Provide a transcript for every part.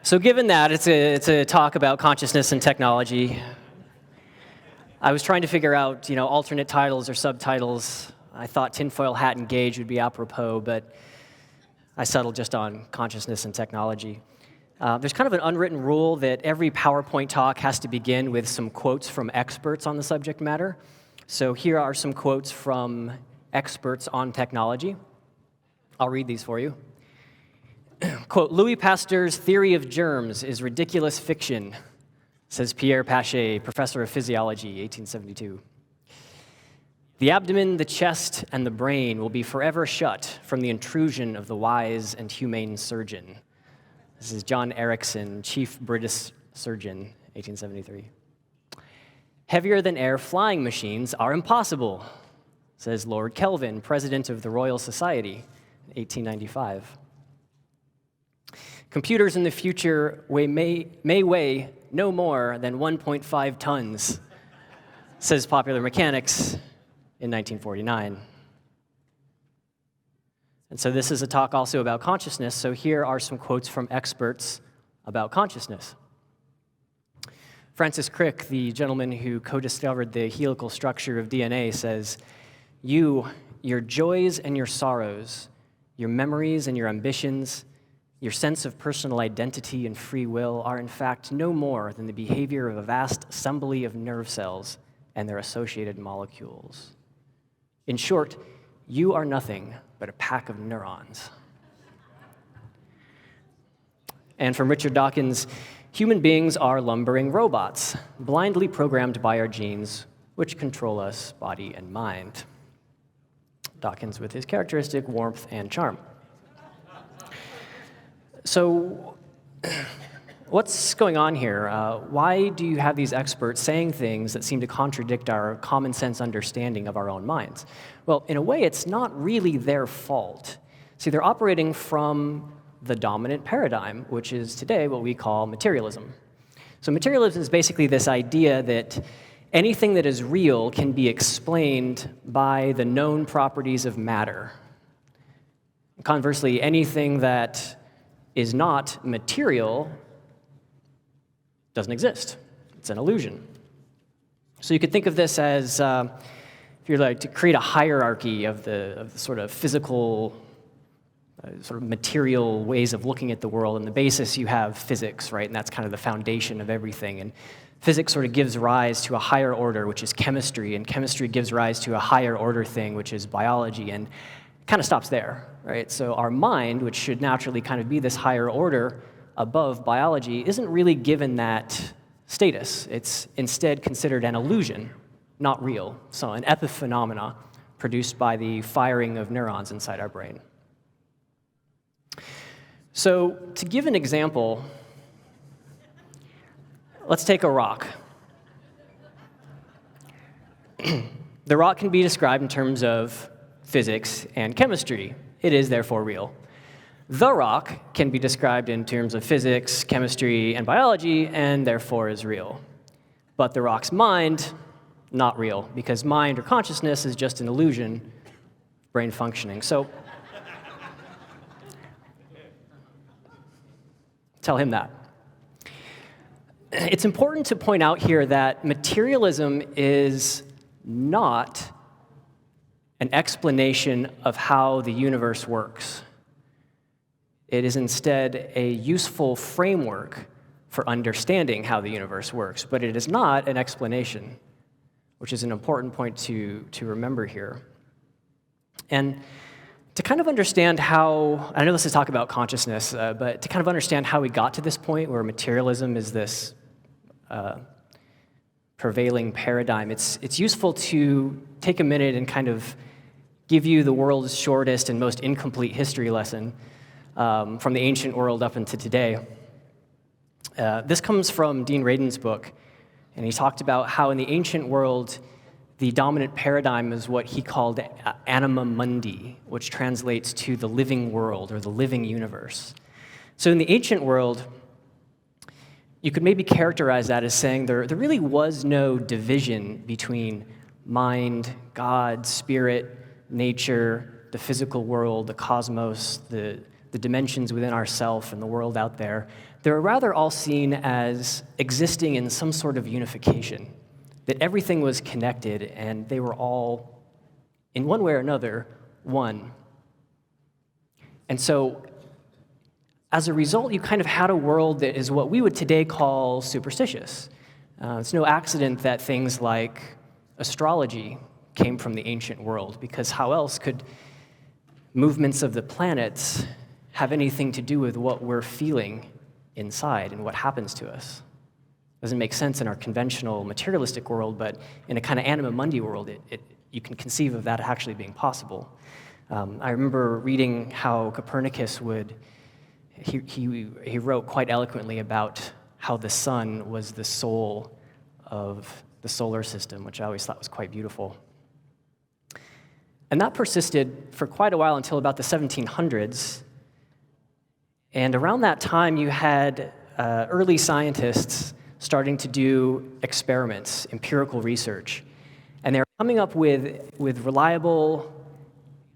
So given that it's a talk about consciousness and technology, I was trying to figure out, alternate titles or subtitles. I thought tinfoil hat and gauge would be apropos, but I settled just on consciousness and technology. There's kind of an unwritten rule that every PowerPoint talk has to begin with some quotes from experts on the subject matter. So here are some quotes from experts on technology. I'll read these for you. Quote, Louis Pasteur's theory of germs is ridiculous fiction, says Pierre Paget, professor of physiology, 1872. The abdomen, the chest, and the brain will be forever shut from the intrusion of the wise and humane surgeon. This is John Erickson, chief British surgeon, 1873. Heavier than air flying machines are impossible, says Lord Kelvin, president of the Royal Society, 1895. Computers in the future may weigh no more than 1.5 tons, says Popular Mechanics in 1949. And so this is a talk also about consciousness, so here are some quotes from experts about consciousness. Francis Crick, the gentleman who co-discovered the helical structure of DNA, says, your joys and your sorrows, your memories and your ambitions, your sense of personal identity and free will are in fact no more than the behavior of a vast assembly of nerve cells and their associated molecules. In short, you are nothing but a pack of neurons. And from Richard Dawkins, human beings are lumbering robots, blindly programmed by our genes, which control us, body and mind. Dawkins with his characteristic warmth and charm. So, what's going on here? Why do you have these experts saying things that seem to contradict our common sense understanding of our own minds? Well, in a way, it's not really their fault. See, they're operating from the dominant paradigm, which is today what we call materialism. So materialism is basically this idea that anything that is real can be explained by the known properties of matter. Conversely, anything that is not material doesn't exist. It's an illusion. So you could think of this as, if you're like to create a hierarchy of the sort of physical, sort of material ways of looking at the world. And the basis, you have physics, right? And that's kind of the foundation of everything. And physics sort of gives rise to a higher order, which is chemistry. And chemistry gives rise to a higher order thing, which is biology. And it kind of stops there, right? So our mind, which should naturally kind of be this higher order above biology, isn't really given that status. It's instead considered an illusion, not real. So an epiphenomena produced by the firing of neurons inside our brain. So to give an example, let's take a rock. The rock can be described in terms of physics and chemistry. It is therefore real. The rock can be described in terms of physics, chemistry, and biology, and therefore is real. But the rock's mind, not real, because mind or consciousness is just an illusion, brain functioning. So tell him that. It's important to point out here that materialism is not an explanation of how the universe works. It is instead a useful framework for understanding how the universe works, but it is not an explanation, which is an important point to remember here. And to kind of understand how, I know this is talk about consciousness, but to kind of understand how we got to this point where materialism is this prevailing paradigm, it's useful to take a minute and kind of give you the world's shortest and most incomplete history lesson from the ancient world up into today. This comes from Dean Radin's book, and he talked about how in the ancient world, the dominant paradigm is what he called anima mundi, which translates to the living world or the living universe. So in the ancient world, you could maybe characterize that as saying there really was no division between mind, God, spirit, nature, the physical world, the cosmos, the the dimensions within ourself and the world out there, they were rather all seen as existing in some sort of unification, that everything was connected and they were all, in one way or another, one. And so, as a result, you kind of had a world that is what we would today call superstitious. It's no accident that things like astrology came from the ancient world, because how else could movements of the planets have anything to do with what we're feeling inside and what happens to us? Doesn't make sense in our conventional materialistic world, but in a kind of anima mundi world, you can conceive of that actually being possible. I remember reading how Copernicus he wrote quite eloquently about how the sun was the soul of the solar system, which I always thought was quite beautiful. And that persisted for quite a while until about the 1700s. And around that time, you had early scientists starting to do experiments, empirical research. And they were coming up with reliable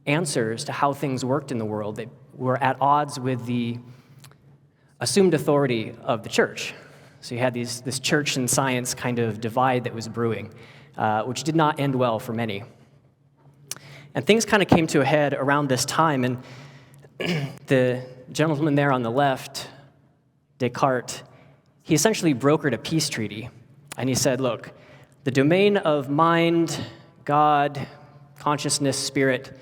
answers to how things worked in the world that were at odds with the assumed authority of the church. So you had this church and science kind of divide that was brewing, which did not end well for many. And things kind of came to a head around this time, and the gentleman there on the left, Descartes, he essentially brokered a peace treaty, and he said, look, the domain of mind, God, consciousness, spirit,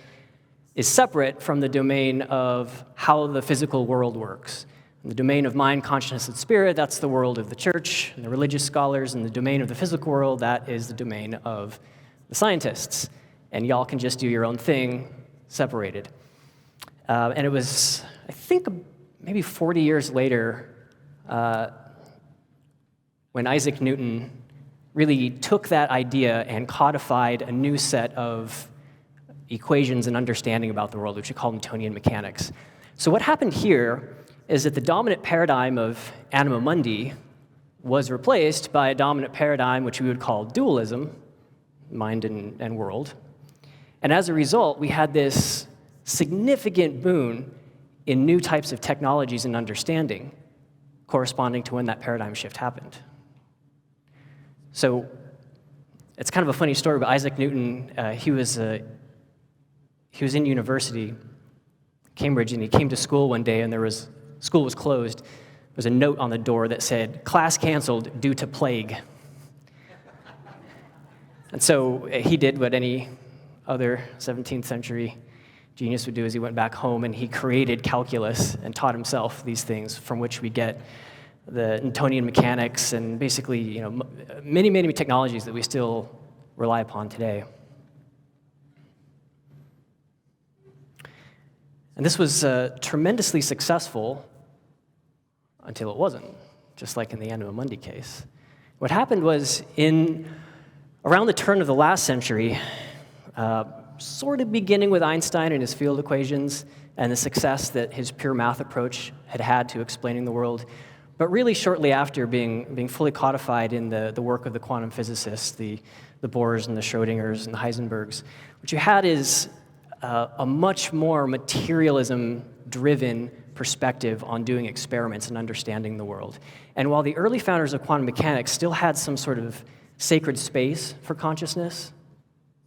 is separate from the domain of how the physical world works. In the domain of mind, consciousness, and spirit, that's the world of the church and the religious scholars, and the domain of the physical world, that is the domain of the scientists. And y'all can just do your own thing, separated. And it was, I think, maybe 40 years later, when Isaac Newton really took that idea and codified a new set of equations and understanding about the world, which we call Newtonian mechanics. So what happened here is that the dominant paradigm of anima mundi was replaced by a dominant paradigm which we would call dualism, mind and world. And as a result, we had this significant boon in new types of technologies and understanding corresponding to when that paradigm shift happened. So it's kind of a funny story, but Isaac Newton, he was in university, Cambridge, and he came to school one day, and school was closed. There was a note on the door that said, "Class canceled due to plague." And so he did what any other 17th century genius would do, is he went back home and he created calculus and taught himself these things from which we get the Newtonian mechanics and basically, many, many technologies that we still rely upon today. And this was tremendously successful until it wasn't, just like in the Anima Mundi case. What happened was, around the turn of the last century, sort of beginning with Einstein and his field equations and the success that his pure math approach had to explaining the world, but really shortly after being fully codified in the work of the quantum physicists, the Bohrs and the Schrödingers and the Heisenbergs, what you had is a much more materialism-driven perspective on doing experiments and understanding the world. And while the early founders of quantum mechanics still had some sort of sacred space for consciousness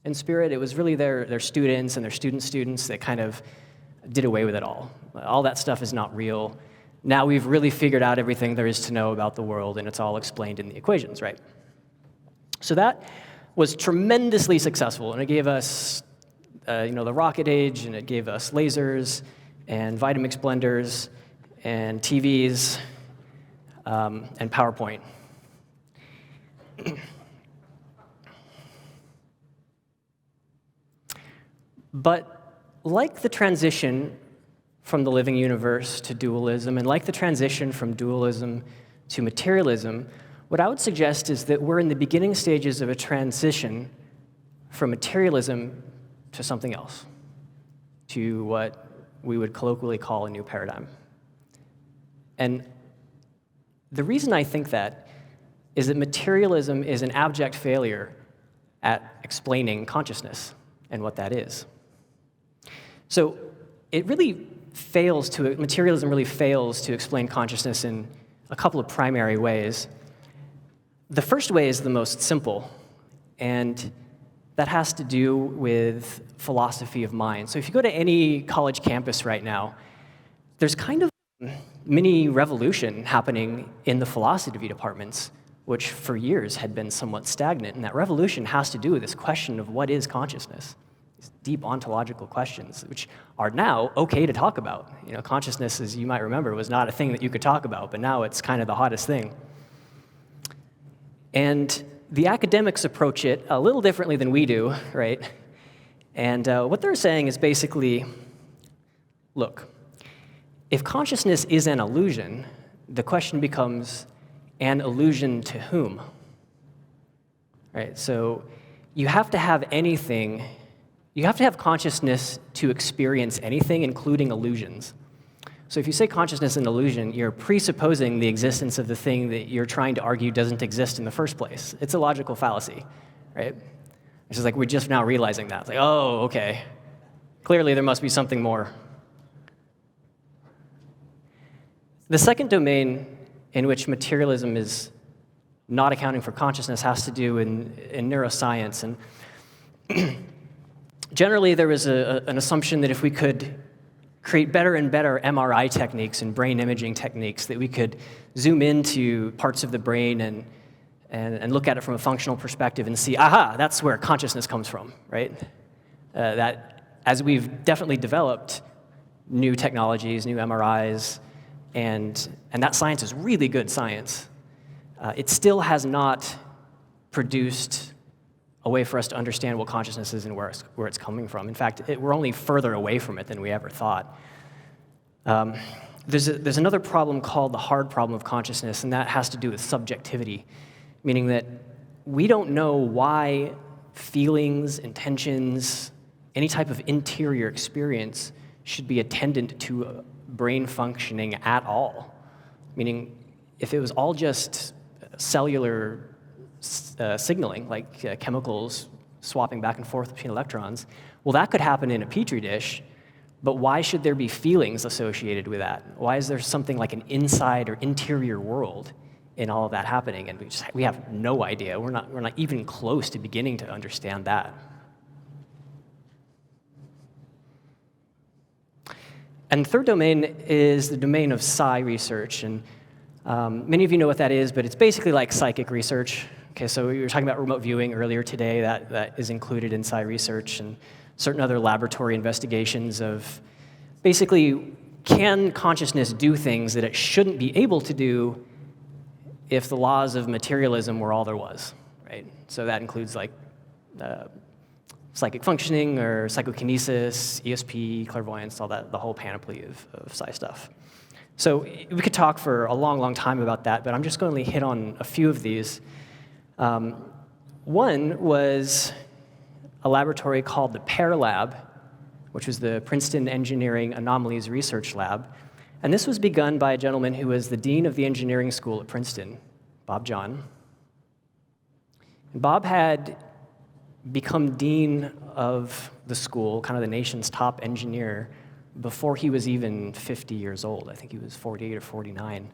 and spirit, it was really their students and their students that kind of did away with it all. All that stuff is not real. Now we've really figured out everything there is to know about the world, and it's all explained in the equations, right? So that was tremendously successful, and it gave us the rocket age, and it gave us lasers and Vitamix blenders and TVs and PowerPoint. But like the transition from the living universe to dualism, and like the transition from dualism to materialism, what I would suggest is that we're in the beginning stages of a transition from materialism to something else, to what we would colloquially call a new paradigm. And the reason I think that is that materialism is an abject failure at explaining consciousness and what that is. So it really materialism really fails to explain consciousness in a couple of primary ways. The first way is the most simple, and that has to do with philosophy of mind. So if you go to any college campus right now, there's kind of a mini revolution happening in the philosophy departments, which for years had been somewhat stagnant. And that revolution has to do with this question of what is consciousness? These deep ontological questions, which are now okay to talk about. You know, consciousness, as you might remember, was not a thing that you could talk about, but now it's kind of the hottest thing. And the academics approach it a little differently than we do, right? And what they're saying is basically, look, if consciousness is an illusion, the question becomes, an illusion to whom? Right? So you have to have anything, you have to have consciousness to experience anything, including illusions. So if you say consciousness is an illusion, you're presupposing the existence of the thing that you're trying to argue doesn't exist in the first place. It's a logical fallacy, right? It's just like we're just now realizing that. It's like, oh, okay. Clearly there must be something more. The second domain in which materialism is not accounting for consciousness has to do in neuroscience. And generally there was an assumption that if we could create better and better MRI techniques and brain imaging techniques, that we could zoom into parts of the brain and look at it from a functional perspective and see, aha, that's where consciousness comes from, right? That as we've definitely developed new technologies, new MRIs, and that science is really good science, it still has not produced a way for us to understand what consciousness is and where it's coming from. In fact, we're only further away from it than we ever thought. There's another problem called the hard problem of consciousness, and that has to do with subjectivity, meaning that we don't know why feelings, intentions, any type of interior experience should be attendant to brain functioning at all. Meaning, if it was all just cellular signaling, like chemicals swapping back and forth between electrons, well, that could happen in a petri dish, but why should there be feelings associated with that? Why is there something like an inside or interior world in all of that happening? And we have no idea. We're not even close to beginning to understand that. And the third domain is the domain of psi research, and many of you know what that is, but it's basically like psychic research. Okay, so we were talking about remote viewing earlier today. That is included in psi research, and certain other laboratory investigations of basically, can consciousness do things that it shouldn't be able to do if the laws of materialism were all there was, right? So that includes like psychic functioning or psychokinesis, ESP, clairvoyance, all that, the whole panoply of psi stuff. So we could talk for a long, long time about that, but I'm just going to hit on a few of these. One was a laboratory called the PEAR lab, which was the Princeton Engineering Anomalies Research lab. And this was begun by a gentleman who was the dean of the engineering school at Princeton, Bob John. And Bob had become dean of the school, kind of the nation's top engineer, before he was even 50 years old. I think he was 48 or 49.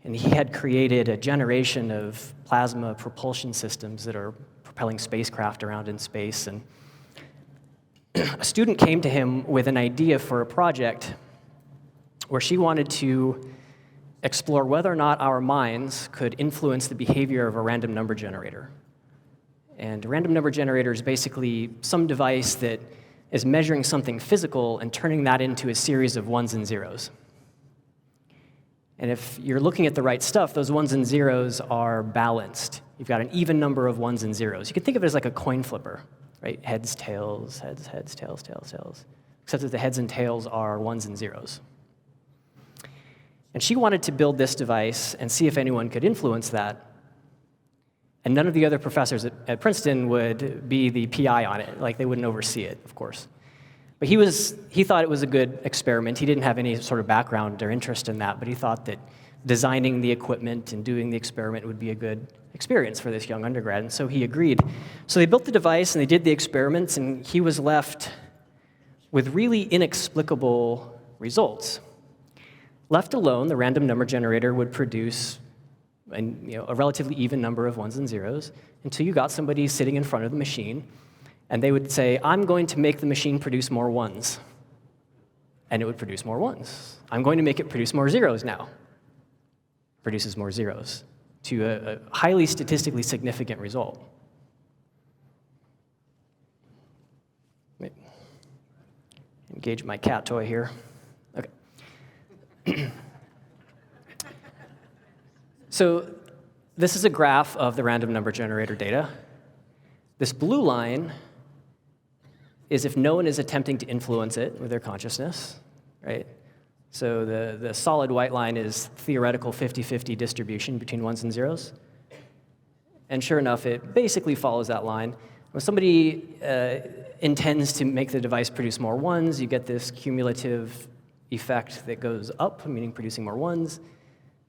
And he had created a generation of plasma propulsion systems that are propelling spacecraft around in space. And a student came to him with an idea for a project where she wanted to explore whether or not our minds could influence the behavior of a random number generator. And a random number generator is basically some device that is measuring something physical and turning that into a series of ones and zeros. And if you're looking at the right stuff, those ones and zeros are balanced. You've got an even number of ones and zeros. You could think of it as like a coin flipper, right? Heads, tails, heads, heads, tails, tails, tails. Except that the heads and tails are ones and zeros. And she wanted to build this device and see if anyone could influence that. And none of the other professors at Princeton would be the PI on it. Like, they wouldn't oversee it, of course. But he thought it was a good experiment. He didn't have any sort of background or interest in that, but he thought that designing the equipment and doing the experiment would be a good experience for this young undergrad, and so he agreed. So they built the device, and they did the experiments, and he was left with really inexplicable results. Left alone, the random number generator would produce a relatively even number of ones and zeros until you got somebody sitting in front of the machine, and they would say, I'm going to make the machine produce more ones. And it would produce more ones. I'm going to make it produce more zeros now. Produces more zeros to a highly statistically significant result. Wait. Engage my cat toy here. Okay. So this is a graph of the random number generator data. This blue line is if no one is attempting to influence it with their consciousness, right? So the solid white line is theoretical 50-50 distribution between ones and zeros. And sure enough, it basically follows that line. When somebody intends to make the device produce more ones, you get this cumulative effect that goes up, meaning producing more ones,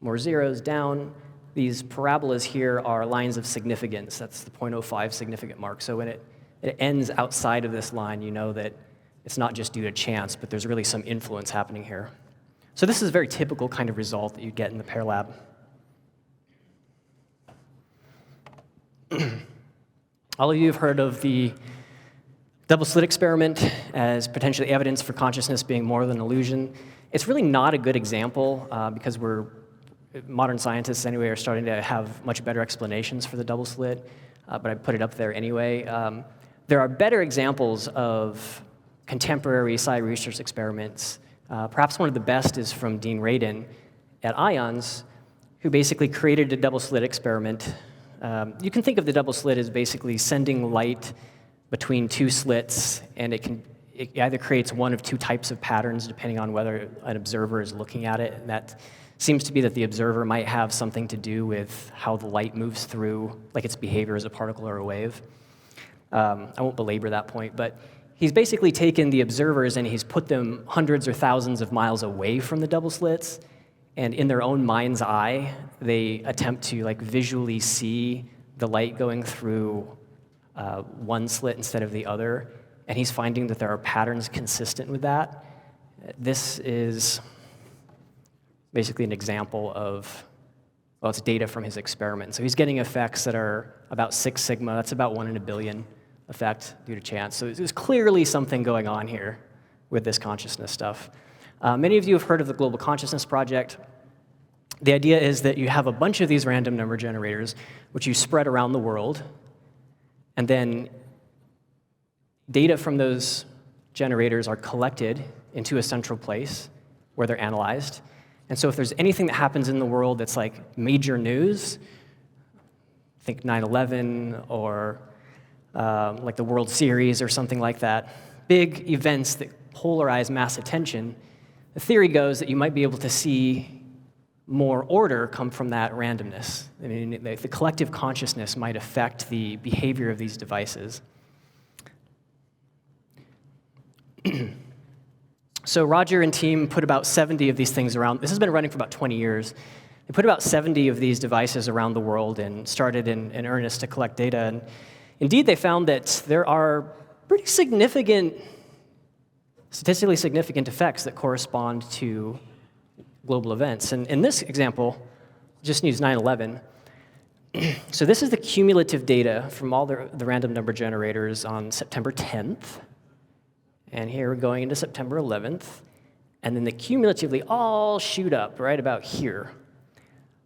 more zeros down. These parabolas here are lines of significance. That's the 0.05 significant mark. So when it ends outside of this line, you know that it's not just due to chance, but there's really some influence happening here. So this is a very typical kind of result that you get in the PEAR lab. All of you have heard of the double slit experiment as potentially evidence for consciousness being more than illusion. It's really not a good example because modern scientists anyway are starting to have much better explanations for the double slit, but I put it up there anyway. There are better examples of contemporary psi research experiments. Perhaps one of the best is from Dean Radin at IONS, who basically created a double slit experiment. You can think of the double slit as basically sending light between two slits, and it either creates one of two types of patterns depending on whether an observer is looking at it. And that seems to be that the observer might have something to do with how the light moves through, like its behavior as a particle or a wave. I won't belabor that point, but he's basically taken the observers and he's put them hundreds or thousands of miles away from the double slits, and in their own mind's eye, they attempt to visually see the light going through one slit instead of the other, and he's finding that there are patterns consistent with that. This is basically an example of, well, it's data from his experiment. So he's getting effects that are about 6 sigma. That's about 1 in a billion effect due to chance. So there's clearly something going on here with this consciousness stuff. Many of you have heard of the Global Consciousness Project. The idea is that you have a bunch of these random number generators, which you spread around the world, and then data from those generators are collected into a central place where they're analyzed. And so if there's anything that happens in the world that's like major news, think 9/11 or like the World Series or something like that, big events that polarize mass attention, the theory goes that you might be able to see more order come from that randomness. I mean, the collective consciousness might affect the behavior of these devices. So Roger and team put about 70 of these things around. This has been running for about 20 years. They put about 70 of these devices around the world and started in earnest to collect data. And indeed, they found that there are pretty significant, statistically significant effects that correspond to global events. And in this example, just use 9/11. So this is the cumulative data from all the random number generators on September 10th. And here we're going into September 11th. And then they cumulatively all shoot up right about here,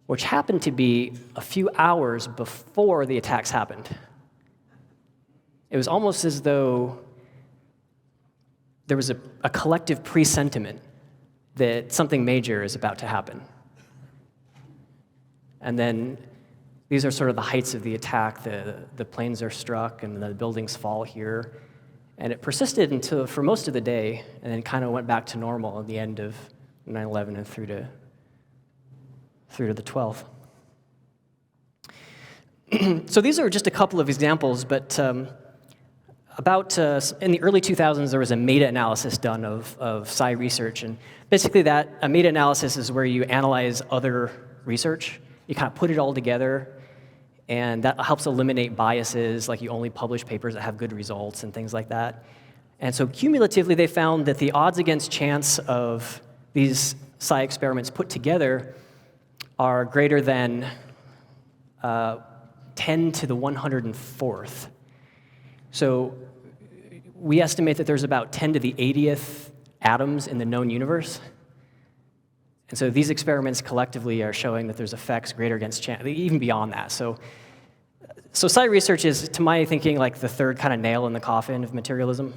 which happened to be a few hours before the attacks happened. It was almost as though there was a collective presentiment that something major is about to happen. And then these are sort of the heights of the attack. The planes are struck and the buildings fall here. And it persisted for most of the day, and then kind of went back to normal at the end of 9/11 and through to the 12th. So these are just a couple of examples, but in the early 2000s, there was a meta-analysis done of psi research, and basically a meta-analysis is where you analyze other research. You kind of put it all together, and that helps eliminate biases, like you only publish papers that have good results and things like that. And so cumulatively, they found that the odds against chance of these psi experiments put together are greater than 10 to the 104th. So we estimate that there's about 10 to the 80th atoms in the known universe. And so these experiments collectively are showing that there's effects greater against chance, even beyond that. So psi research is, to my thinking, like the third kind of nail in the coffin of materialism.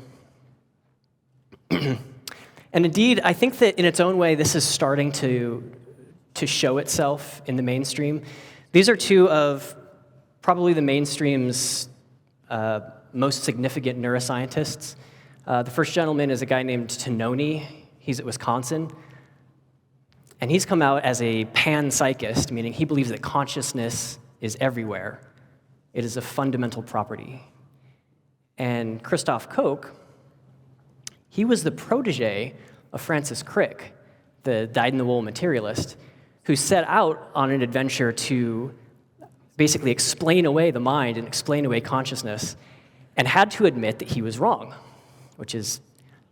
And indeed, I think that in its own way, this is starting to show itself in the mainstream. These are two of probably the mainstream's most significant neuroscientists. The first gentleman is a guy named Tononi. He's at Wisconsin. And he's come out as a panpsychist, meaning he believes that consciousness is everywhere. It is a fundamental property. And Christoph Koch, he was the protege of Francis Crick, the dyed-in-the-wool materialist, who set out on an adventure to basically explain away the mind and explain away consciousness, and had to admit that he was wrong, which is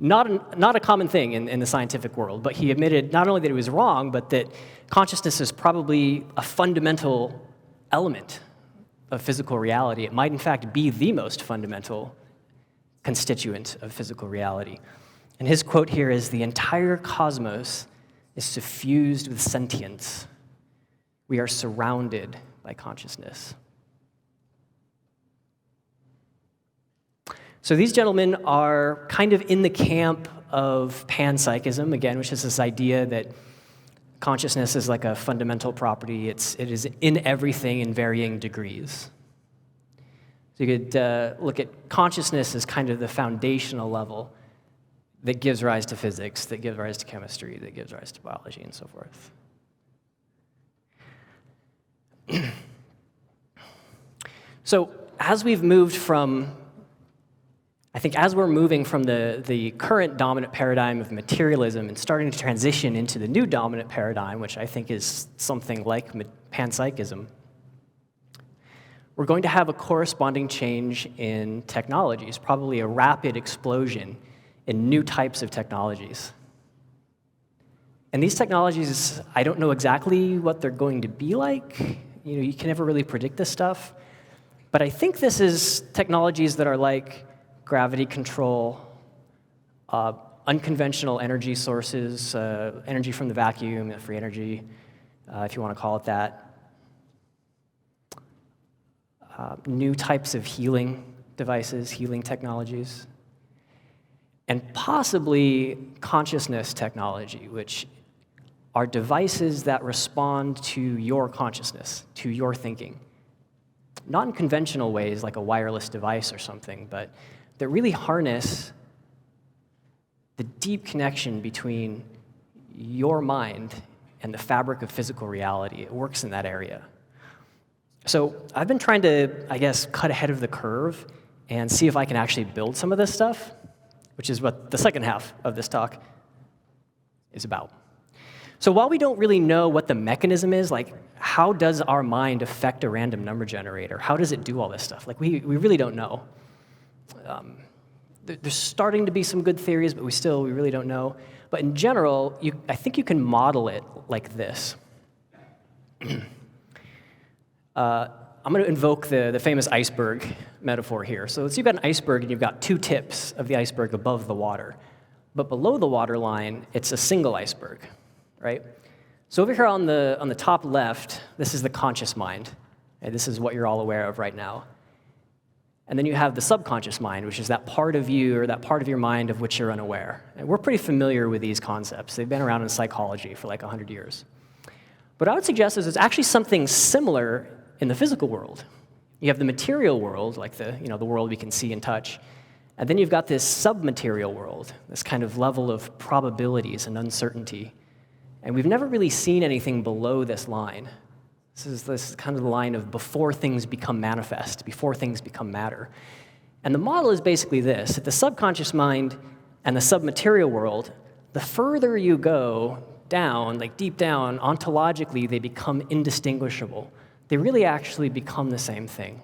not a common thing in the scientific world. But he admitted not only that he was wrong, but that consciousness is probably a fundamental element of physical reality. It might, in fact, be the most fundamental constituent of physical reality. And his quote here is, "The entire cosmos is suffused with sentience. We are surrounded by consciousness." So these gentlemen are kind of in the camp of panpsychism, again, which is this idea that consciousness is like a fundamental property. It is in everything in varying degrees. So you could look at consciousness as kind of the foundational level that gives rise to physics, that gives rise to chemistry, that gives rise to biology, and so forth. So as we've moved from, I think as we're moving from the current dominant paradigm of materialism and starting to transition into the new dominant paradigm, which I think is something like panpsychism, we're going to have a corresponding change in technologies, probably a rapid explosion in new types of technologies. And these technologies, I don't know exactly what they're going to be like. You can never really predict this stuff. But I think this is technologies that are like gravity control, unconventional energy sources, energy from the vacuum, free energy, if you want to call it that. New types of healing devices, healing technologies, and possibly consciousness technology, which are devices that respond to your consciousness, to your thinking. Not in conventional ways like a wireless device or something, but that really harness the deep connection between your mind and the fabric of physical reality. It works in that area. So I've been trying to, I guess, cut ahead of the curve and see if I can actually build some of this stuff, which is what the second half of this talk is about. So while we don't really know what the mechanism is, like how does our mind affect a random number generator? How does it do all this stuff? Like we really don't know. There's starting to be some good theories, but we really don't know. But in general, I think you can model it like this. I'm going to invoke the famous iceberg metaphor here. So let's say you've got an iceberg and you've got two tips of the iceberg above the water. But below the waterline, it's a single iceberg, right? So over here on the top left, this is the conscious mind. And this is what you're all aware of right now. And then you have the subconscious mind, which is that part of you or that part of your mind of which you're unaware. And we're pretty familiar with these concepts. They've been around in psychology for like 100 years. What I would suggest is there's actually something similar in the physical world. You have the material world, like the world we can see and touch. And then you've got this submaterial world, this kind of level of probabilities and uncertainty. And we've never really seen anything below this line. This is kind of the line of before things become manifest, before things become matter. And the model is basically this. At the subconscious mind and the submaterial world, the further you go down, like deep down, ontologically, they become indistinguishable. They really actually become the same thing.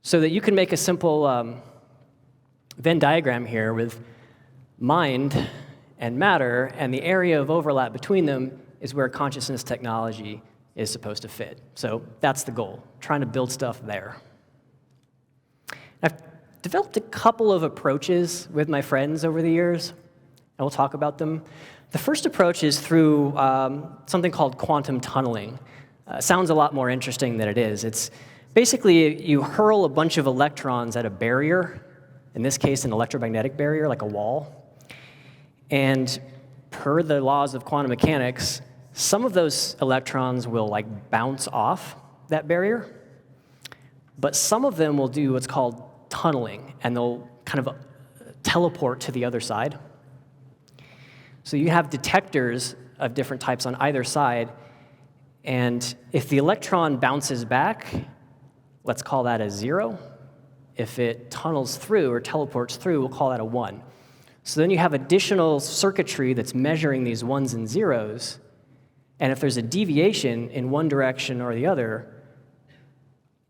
So that you can make a simple Venn diagram here with mind and matter, and the area of overlap between them is where consciousness technology is supposed to fit. So that's the goal, trying to build stuff there. I've developed a couple of approaches with my friends over the years, and we'll talk about them. The first approach is through something called quantum tunneling. Sounds a lot more interesting than it is. It's basically you hurl a bunch of electrons at a barrier, in this case an electromagnetic barrier, like a wall, and per the laws of quantum mechanics, some of those electrons will like bounce off that barrier, but some of them will do what's called tunneling, and they'll kind of teleport to the other side. So you have detectors of different types on either side, and if the electron bounces back, let's call that a 0. If it tunnels through or teleports through, we'll call that a 1. So then you have additional circuitry that's measuring these 1s and 0s, and if there's a deviation in one direction or the other,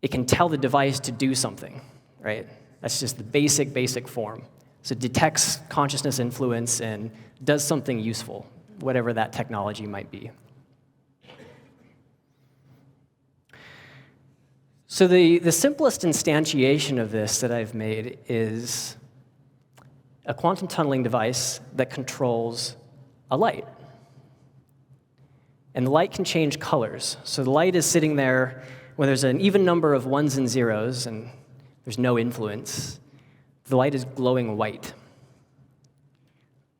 it can tell the device to do something, right? That's just the basic form. So it detects consciousness influence and does something useful, whatever that technology might be. So the simplest instantiation of this that I've made is a quantum tunneling device that controls a light. And the light can change colors. So the light is sitting there when there's an even number of 1s and 0s and there's no influence. The light is glowing white.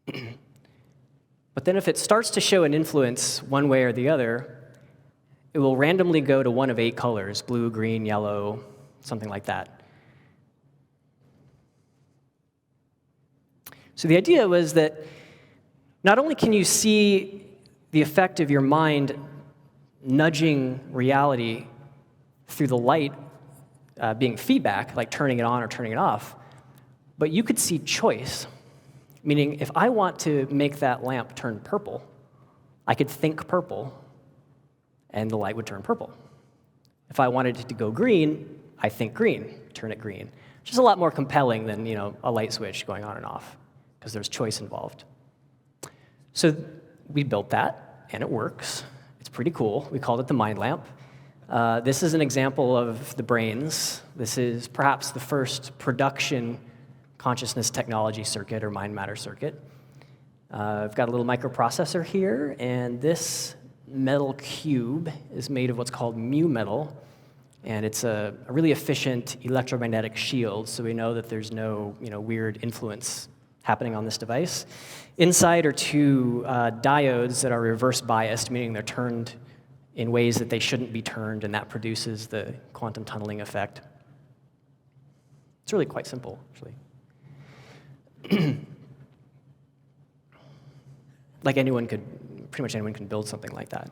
But then if it starts to show an influence one way or the other, it will randomly go to one of 8 colors, blue, green, yellow, something like that. So the idea was that not only can you see the effect of your mind nudging reality through the light being feedback, like turning it on or turning it off, but you could see choice. Meaning, if I want to make that lamp turn purple, I could think purple, and the light would turn purple. If I wanted it to go green, I think green, turn it green. Which is a lot more compelling than a light switch going on and off, because there's choice involved. So we built that, and it works. It's pretty cool. We called it the mind lamp. This is an example of the brains. This is perhaps the first production consciousness technology circuit or mind matter circuit. I've got a little microprocessor here, and this metal cube is made of what's called mu metal, and it's a really efficient electromagnetic shield, so we know that there's no weird influence happening on this device. Inside are 2 diodes that are reverse biased, meaning they're turned in ways that they shouldn't be turned, and that produces the quantum tunneling effect. It's really quite simple, actually. Like pretty much anyone can build something like that.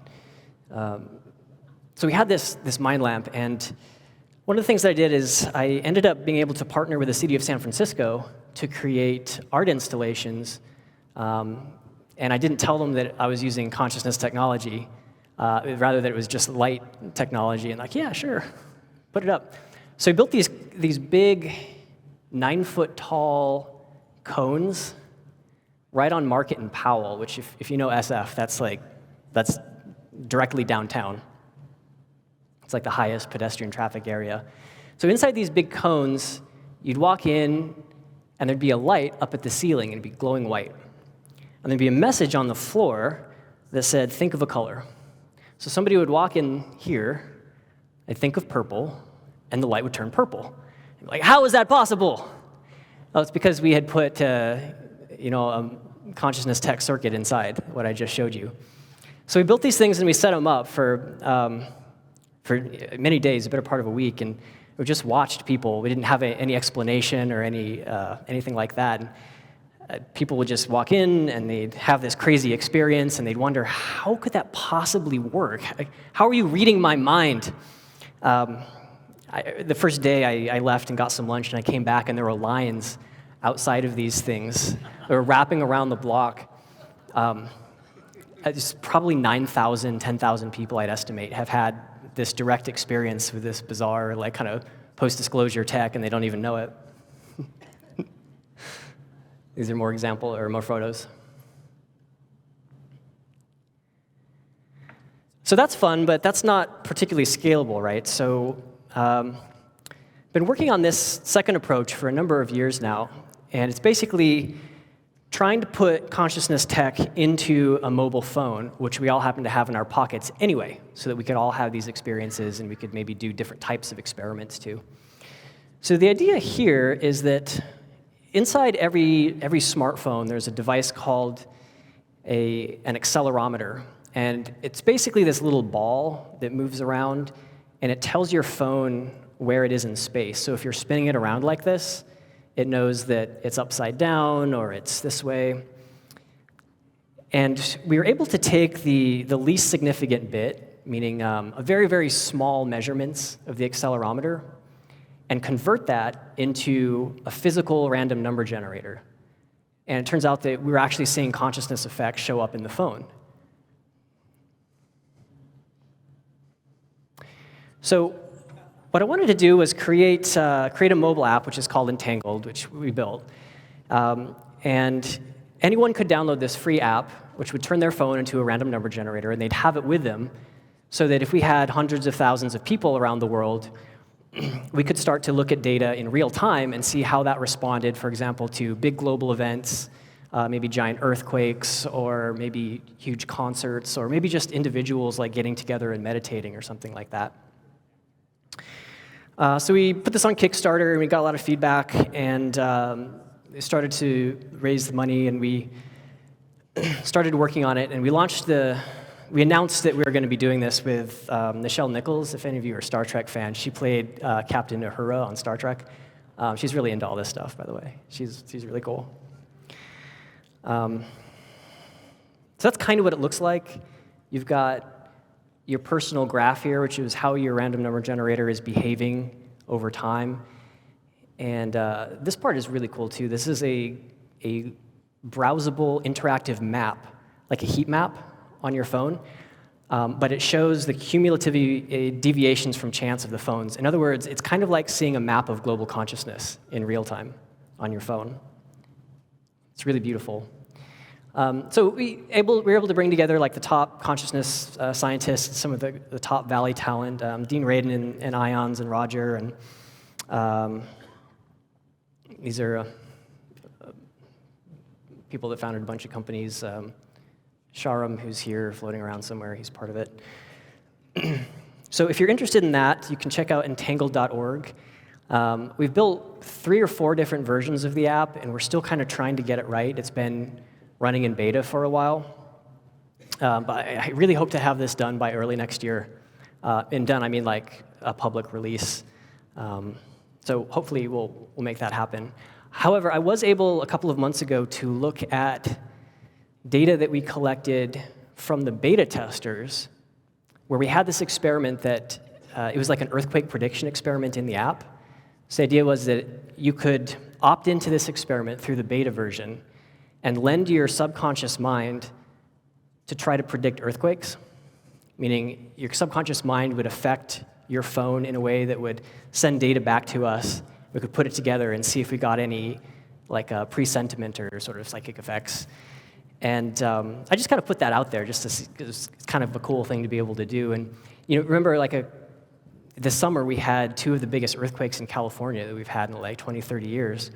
So we had this mind lamp, and one of the things that I did is I ended up being able to partner with the city of San Francisco to create art installations, and I didn't tell them that I was using consciousness technology, rather that it was just light technology, and like, yeah, sure, put it up. So I built these big 9-foot tall cones right on Market and Powell, which if you know SF, that's directly downtown. It's like the highest pedestrian traffic area. So inside these big cones, you'd walk in, and there'd be a light up at the ceiling, and it'd be glowing white. And there'd be a message on the floor that said, think of a color. So somebody would walk in here, they'd think of purple, and the light would turn purple. Like, how is that possible? Well, it's because we had put a consciousness tech circuit inside what I just showed you. So we built these things, and we set them up for many days, a better part of a week, and we just watched people. We didn't have any explanation or anything like that. And people would just walk in, and they'd have this crazy experience, and they'd wonder, how could that possibly work? How are you reading my mind? The first day I left and got some lunch, and I came back, and there were lines outside of these things. They were wrapping around the block. It's probably 9,000, 10,000 people, I'd estimate, have had this direct experience with this bizarre, kind of post-disclosure tech and they don't even know it. These are more example or more photos. So that's fun, but that's not particularly scalable, right? So been working on this second approach for a number of years now, and it's basically trying to put consciousness tech into a mobile phone, which we all happen to have in our pockets anyway, so that we could all have these experiences and we could maybe do different types of experiments too. So the idea here is that inside every smartphone, there's a device called an accelerometer. And it's basically this little ball that moves around, and it tells your phone where it is in space. So if you're spinning it around like this, it knows that it's upside down or it's this way. And we were able to take the least significant bit, meaning a very, very small measurements of the accelerometer, and convert that into a physical random number generator. And it turns out that we were actually seeing consciousness effects show up in the phone. So what I wanted to do was create a mobile app, which is called Entangled, which we built. And anyone could download this free app, which would turn their phone into a random number generator, and they'd have it with them, so that if we had hundreds of thousands of people around the world, we could start to look at data in real time and see how that responded, for example, to big global events, maybe giant earthquakes, or maybe huge concerts, or maybe just individuals like getting together and meditating or something like that. So we put this on Kickstarter, and we got a lot of feedback, and started to raise the money, and we started working on it, and we announced that we were going to be doing this with Nichelle Nichols. If any of you are Star Trek fans, she played Captain Uhura on Star Trek. She's really into all this stuff, by the way. She's really cool. So that's kind of what it looks like. You've got your personal graph here, which is how your random number generator is behaving over time. And this part is really cool, too. This is a browsable interactive map, like a heat map on your phone, but it shows the cumulative deviations from chance of the phones. In other words, it's kind of like seeing a map of global consciousness in real time on your phone. It's really beautiful. So we were able to bring together like the top consciousness scientists, some of the top Valley talent, Dean Radin and Ions and Roger, and these are people that founded a bunch of companies. Sharam, who's here floating around somewhere, he's part of it. So if you're interested in that, you can check out entangled.org. We've built 3 or 4 different versions of the app, and we're still kind of trying to get it right. It's been running in beta for a while. But I really hope to have this done by early next year. And done, I mean like a public release. So hopefully we'll make that happen. However, I was able a couple of months ago to look at data that we collected from the beta testers, where we had this experiment that it was like an earthquake prediction experiment in the app. So the idea was that you could opt into this experiment through the beta version and lend your subconscious mind to try to predict earthquakes, meaning your subconscious mind would affect your phone in a way that would send data back to us. We could put it together and see if we got any like presentiment or sort of psychic effects. And I just kind of put that out there just to see, because it's kind of a cool thing to be able to do. And remember, like this summer we had 2 of the biggest earthquakes in California that we've had in like 20, 30 years.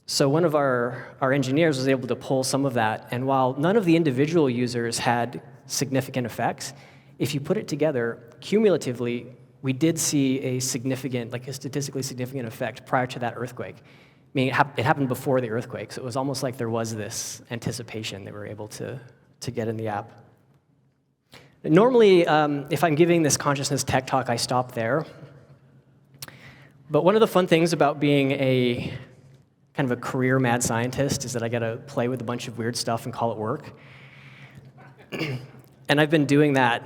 So one of our engineers was able to pull some of that, and while none of the individual users had significant effects, if you put it together, cumulatively, we did see a significant, like a statistically significant effect prior to that earthquake. I mean, it happened before the earthquake, so it was almost like there was this anticipation that we were able to get in the app. Normally, if I'm giving this consciousness tech talk, I stop there. But one of the fun things about being a kind of a career mad scientist is that I get to play with a bunch of weird stuff and call it work. And I've been doing that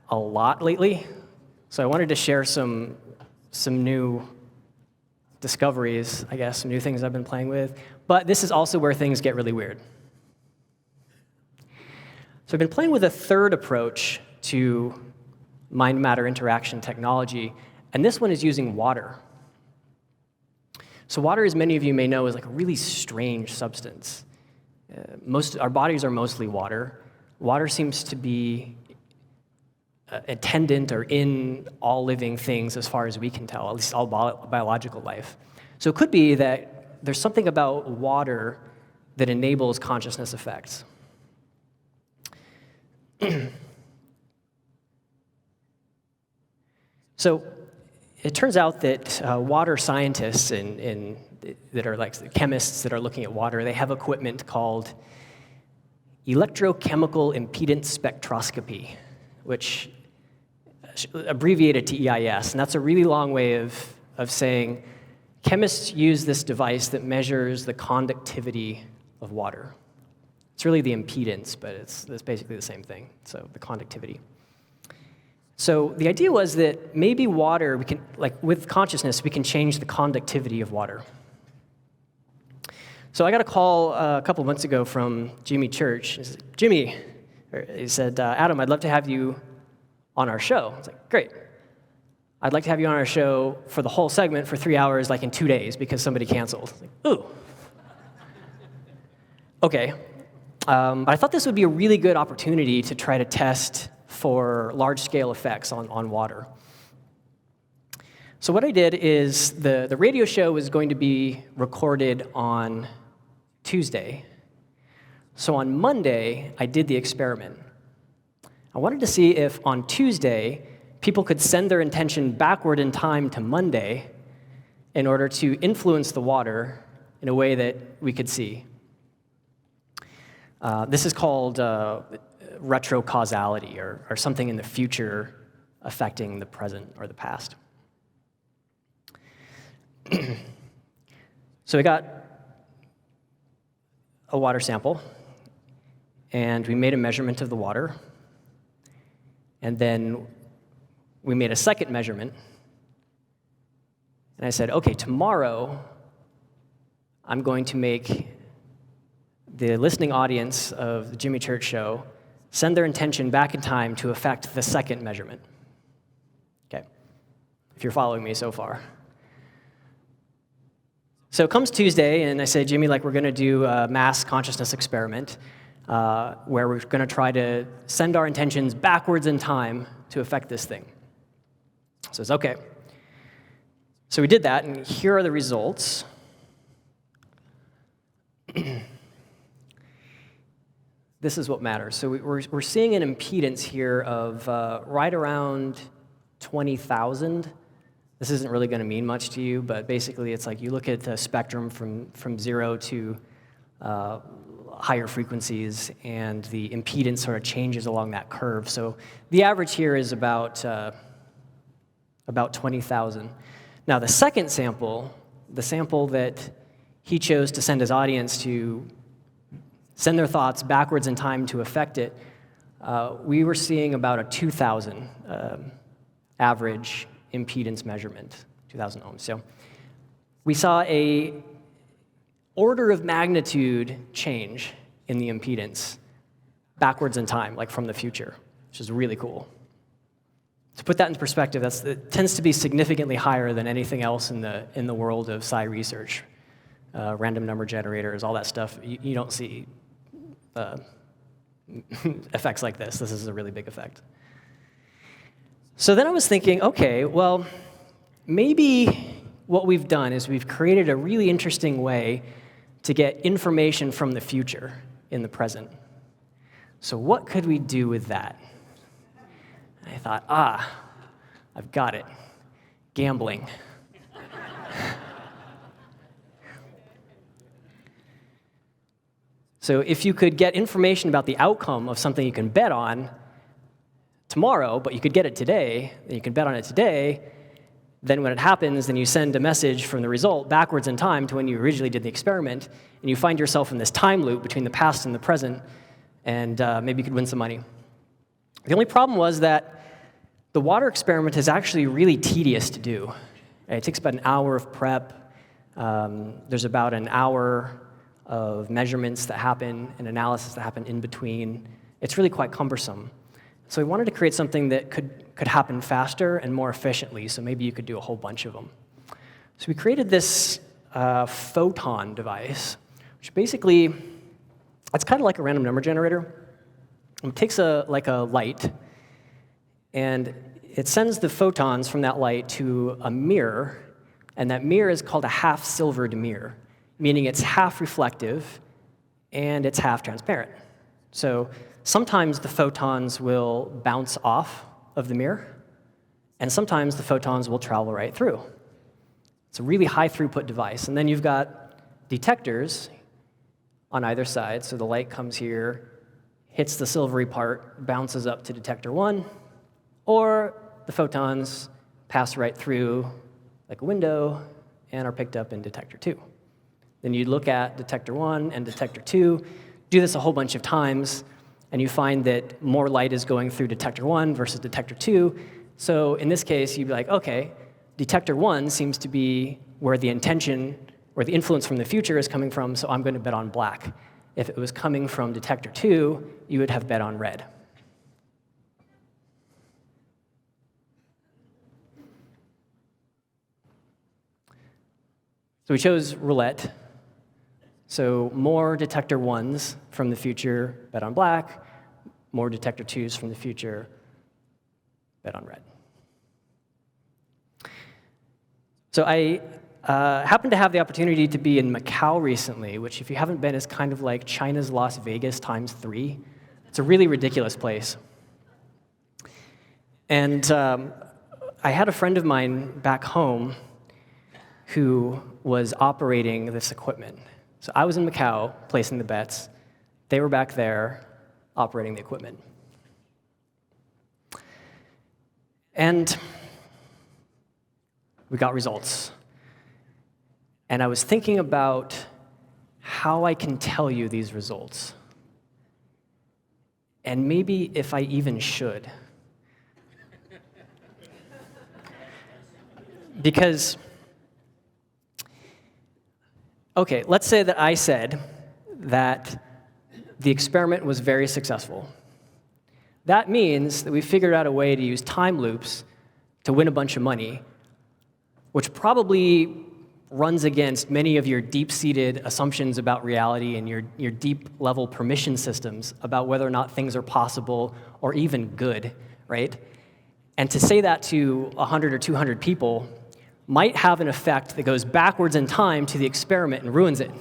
a lot lately. So I wanted to share some new discoveries, I guess, some new things I've been playing with. But this is also where things get really weird. So I've been playing with a third approach to mind-matter interaction technology, And this one is using water. So water, as many of you may know, is like a really strange substance. Our bodies are mostly water. Water seems to be attendant or in all living things as far as we can tell, at least all biological life. So it could be that there's something about water that enables consciousness effects. So it turns out that water scientists that are like chemists that are looking at water, they have equipment called electrochemical impedance spectroscopy, which abbreviated to EIS, and that's a really long way of saying chemists use this device that measures the conductivity of water. It's really the impedance, but it's basically the same thing, so the conductivity. So the idea was that maybe water, we can, like with consciousness, we can change the conductivity of water. So I got a call a couple months ago from Jimmy Church. He said, he said, Adam, I'd love to have you on our show. I was like, great. I'd like to have you on our show for the whole segment for 3 hours, like in 2 days, because somebody canceled. Like, ooh. Okay. But I thought this would be a really good opportunity to try to test for large-scale effects on water. So what I did is the radio show was going to be recorded on Tuesday. So on Monday, I did the experiment. I wanted to see if on Tuesday, people could send their intention backward in time to Monday in order to influence the water in a way that we could see. This is called retrocausality, or something in the future affecting the present or the past. So we got a water sample, and we made a measurement of the water, and then we made a second measurement, and I said, okay, tomorrow I'm going to make the listening audience of the Jimmy Church Show send their intention back in time to affect the second measurement. Okay, if you're following me so far. So it comes Tuesday, and I say, Jimmy, like we're going to do a mass consciousness experiment where we're going to try to send our intentions backwards in time to affect this thing. So it's okay. So we did that, and here are the results. This is what matters. So we're seeing an impedance here of right around 20,000. This isn't really going to mean much to you, but basically it's like you look at the spectrum from 0 to higher frequencies, and the impedance sort of changes along that curve. So the average here is about 20,000. Now the second sample, the sample that he chose to send his audience to send their thoughts backwards in time to affect it, we were seeing about a 2,000 average impedance measurement, 2,000 ohms. So we saw a order of magnitude change in the impedance backwards in time, like from the future, which is really cool. To put that into perspective, it tends to be significantly higher than anything else in the world of psi research. Random number generators, all that stuff, you don't see effects like this. This is a really big effect. So then I was thinking, okay, well, maybe what we've done is we've created a really interesting way to get information from the future in the present. So what could we do with that? I thought, I've got it. Gambling. So if you could get information about the outcome of something you can bet on tomorrow, but you could get it today, and you can bet on it today, then when it happens, then you send a message from the result backwards in time to when you originally did the experiment, and you find yourself in this time loop between the past and the present, and maybe you could win some money. The only problem was that the water experiment is actually really tedious to do. It takes about an hour of prep. There's about an hour of measurements that happen and analysis that happen in between. It's really quite cumbersome. So we wanted to create something that could happen faster and more efficiently, so maybe you could do a whole bunch of them. So we created this photon device, which basically, it's kind of like a random number generator. It takes a light, and it sends the photons from that light to a mirror, and that mirror is called a half-silvered mirror, meaning it's half reflective and it's half transparent. So sometimes the photons will bounce off of the mirror, and sometimes the photons will travel right through. It's a really high throughput device. And then you've got detectors on either side. So the light comes here, hits the silvery part, bounces up to detector 1, or the photons pass right through like a window and are picked up in detector 2. Then you look at detector 1 and detector 2, do this a whole bunch of times, and you find that more light is going through detector 1 versus detector 2. So in this case, you'd be like, okay, detector 1 seems to be where the intention or the influence from the future is coming from, so I'm going to bet on black. If it was coming from detector 2, you would have bet on red. So we chose roulette. So more detector 1s from the future, bet on black. More detector 2s from the future, bet on red. So I happened to have the opportunity to be in Macau recently, which if you haven't been is kind of like China's Las Vegas times 3. It's a really ridiculous place. And I had a friend of mine back home who was operating this equipment. So I was in Macau placing the bets. They were back there operating the equipment. And we got results. And I was thinking about how I can tell you these results. And maybe if I even should. Because, okay, let's say that I said that the experiment was very successful. That means that we figured out a way to use time loops to win a bunch of money, which probably runs against many of your deep-seated assumptions about reality and your deep-level permission systems about whether or not things are possible or even good, right? And to say that to 100 or 200 people might have an effect that goes backwards in time to the experiment and ruins it.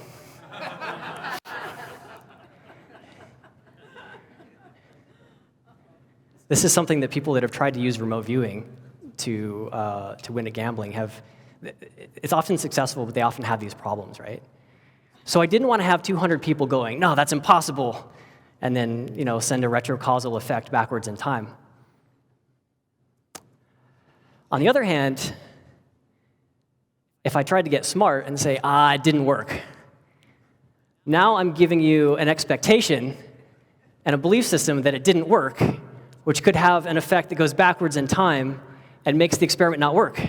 This is something that people that have tried to use remote viewing to win at gambling have. It's often successful, but they often have these problems, right? So I didn't want to have 200 people going, no, that's impossible, and then send a retrocausal effect backwards in time. On the other hand, if I tried to get smart and say, it didn't work, now I'm giving you an expectation and a belief system that it didn't work, which could have an effect that goes backwards in time and makes the experiment not work.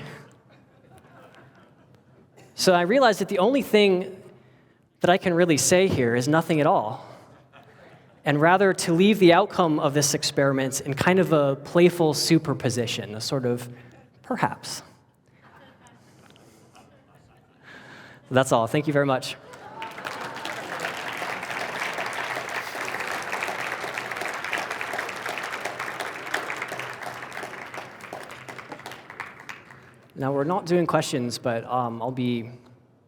So I realized that the only thing that I can really say here is nothing at all, and rather to leave the outcome of this experiment in kind of a playful superposition, a sort of perhaps. That's all. Thank you very much. Now, we're not doing questions, but I'll be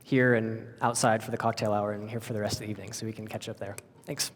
here and outside for the cocktail hour and here for the rest of the evening, so we can catch up there. Thanks.